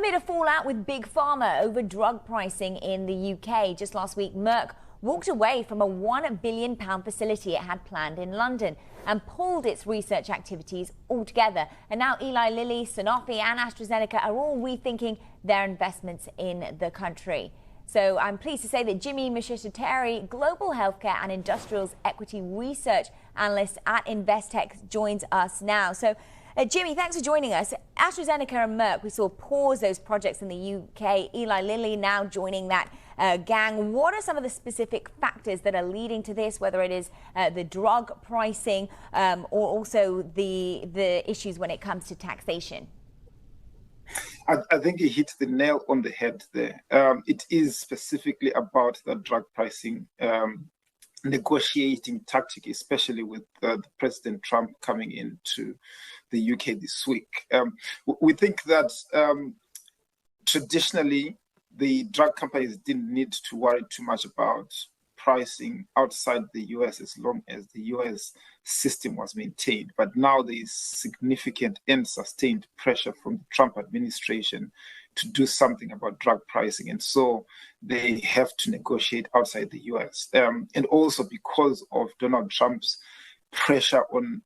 Amid a fallout with Big Pharma over drug pricing in the UK, just last week, Merck walked away from a £1 billion facility it had planned in London and pulled its research activities altogether. And now Eli Lilly, Sanofi and AstraZeneca are all rethinking their investments in the country. So I'm pleased to say that Jimmy Muchechetere, Global Healthcare and Industrials Equity Research Analyst at Investec, joins us now. So Jimmy, thanks for joining us. AstraZeneca and Merck, we saw pause those projects in the UK. Eli Lilly now joining that gang. What are some of the specific factors that are leading to this, whether it is the drug pricing or also the issues when it comes to taxation? I think you hit the nail on the head there. It is specifically about the drug pricing negotiating tactic, especially with President Trump coming into the UK this week. We think that traditionally the drug companies didn't need to worry too much about pricing outside the US as long as the US system was maintained. But now there is significant and sustained pressure from the Trump administration to do something about drug pricing. And so they have to negotiate outside the US. And also because of Donald Trump's pressure on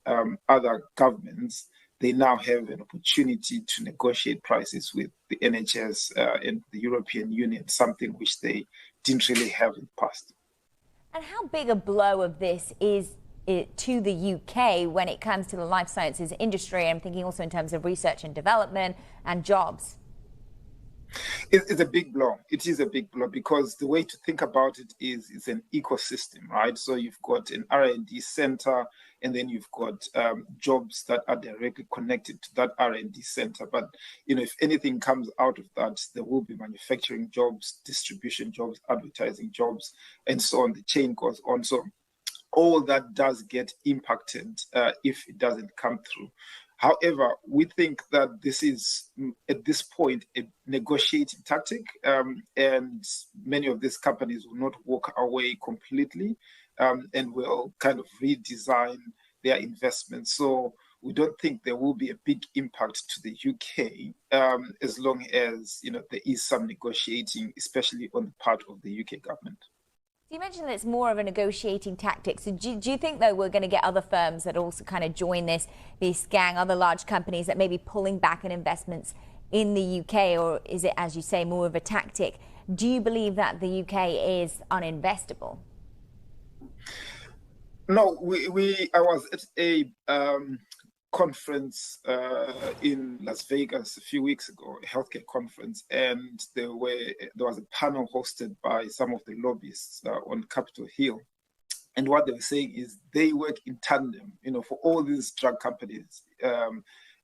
other governments, they now have an opportunity to negotiate prices with the NHS and the European Union, something which they didn't really have in the past. And how big a blow of this is it to the UK when it comes to the life sciences industry? I'm thinking also in terms of research and development and jobs. It's a big blow. It is a big blow because the way to think about it is it's an ecosystem, right? So you've got an R&D center, and then you've got jobs that are directly connected to that R&D center. But if anything comes out of that, there will be manufacturing jobs, distribution jobs, advertising jobs, and so on. The chain goes on. So all that does get impacted if it doesn't come through. However, we think that this is, at this point, a negotiating tactic, and many of these companies will not walk away completely and will kind of redesign their investments. So we don't think there will be a big impact to the UK as long as there is some negotiating, especially on the part of the UK government. You mentioned that it's more of a negotiating tactic. So do you think, though, we're going to get other firms that also kind of join this gang, other large companies that may be pulling back on investments in the UK? Or is it, as you say, more of a tactic? Do you believe that the UK is uninvestable? No, I was at a conference in Las Vegas a few weeks ago, a healthcare conference, and there was a panel hosted by some of the lobbyists on Capitol Hill. And what they were saying is they work in tandem, for all these drug companies,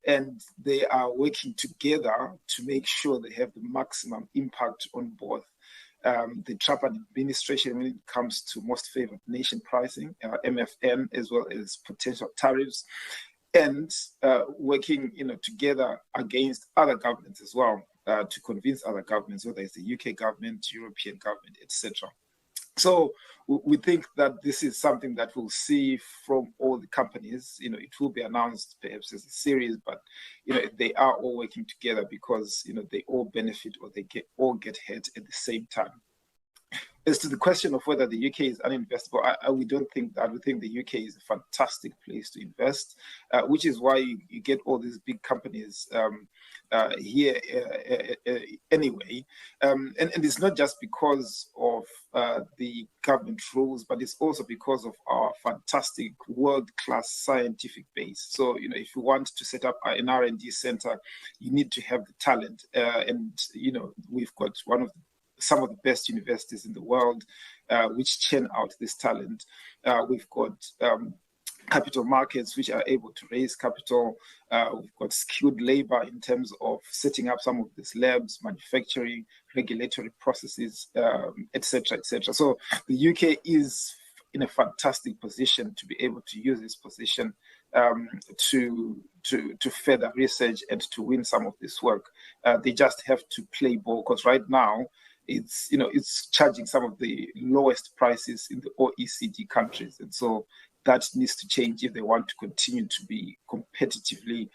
and they are working together to make sure they have the maximum impact on both the Trump administration when it comes to most favored nation pricing, MFN, as well as potential tariffs, and working together against other governments as well, to convince other governments, whether it's the UK government, European government, etc. So we think that this is something that we'll see from all the companies. It will be announced perhaps as a series, but they are all working together because they all benefit, or they all get hurt at the same time. As to the question of whether the UK is uninvestable, we don't think that. We think the UK is a fantastic place to invest, which is why you get all these big companies here anyway. And it's not just because of the government rules, but it's also because of our fantastic world-class scientific base. So, if you want to set up an R&D center, you need to have the talent. And, we've got some of the best universities in the world, which churn out this talent. We've got capital markets which are able to raise capital. We've got skilled labor in terms of setting up some of these labs, manufacturing, regulatory processes, etc., etc. So the UK is in a fantastic position to be able to use this position to further research and to win some of this work. They just have to play ball, because right now it's charging some of the lowest prices in the OECD countries, and so that needs to change if they want to continue to be competitively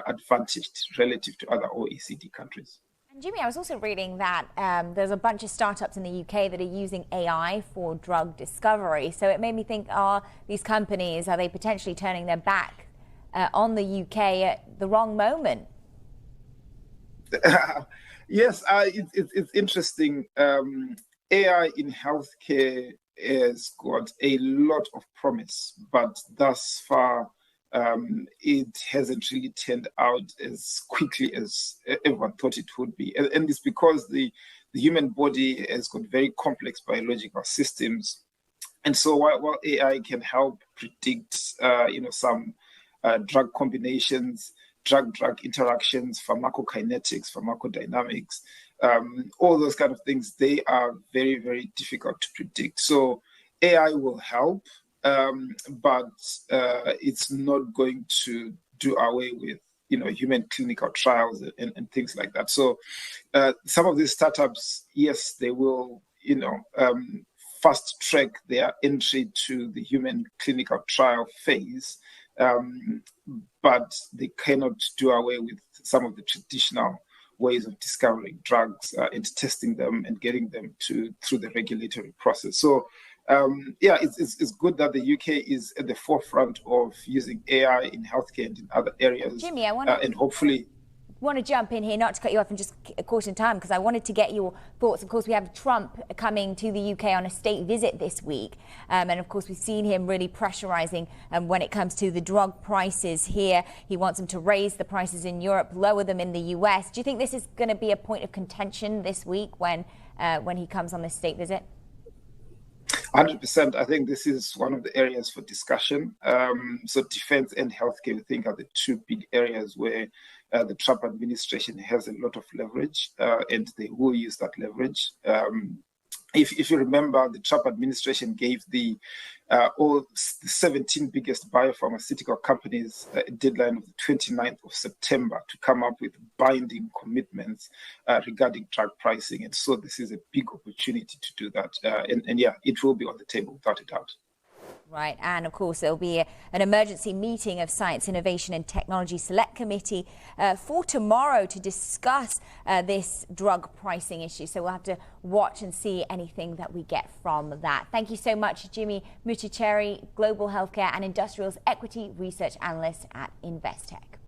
advantaged relative to other OECD countries. And Jimmy, I was also reading that there's a bunch of startups in the UK that are using AI for drug discovery. So it made me think, are these companies, are they potentially turning their back on the UK at the wrong moment? Yes, it's interesting. AI in healthcare has got a lot of promise, but thus far, it hasn't really turned out as quickly as everyone thought it would be. And it's because the human body has got very complex biological systems. And so while AI can help predict, some drug combinations, drug-drug interactions, pharmacokinetics, pharmacodynamics, all those kind of things, they are very, very difficult to predict. So AI will help, but it's not going to do away with human clinical trials and things like that. So some of these startups, yes, they will fast track their entry to the human clinical trial phase, but they cannot do away with some of the traditional ways of discovering drugs and testing them and getting them through the regulatory process. So it's good that the UK is at the forefront of using AI in healthcare and in other areas. Jimmy, and hopefully want to jump in here, not to cut you off and just caution time, because I wanted to get your thoughts. Of course, we have Trump coming to the UK on a state visit this week. And of course, we've seen him really pressurizing when it comes to the drug prices here. He wants them to raise the prices in Europe, lower them in the US. Do you think this is going to be a point of contention this week when he comes on this state visit? 100%. I think this is one of the areas for discussion. So defense and healthcare, I think, are the two big areas where the Trump administration has a lot of leverage, and they will use that leverage. If you remember, the Trump administration gave the 17 biggest biopharmaceutical companies a deadline of the 29th of September to come up with binding commitments regarding drug pricing. And so this is a big opportunity to do that. And it will be on the table without a doubt. Right. And of course, there'll be an emergency meeting of Science, Innovation and Technology Select Committee for tomorrow to discuss this drug pricing issue. So we'll have to watch and see anything that we get from that. Thank you so much, Jimmy Muchechetere, Global Healthcare and Industrials Equity Research Analyst at Investec.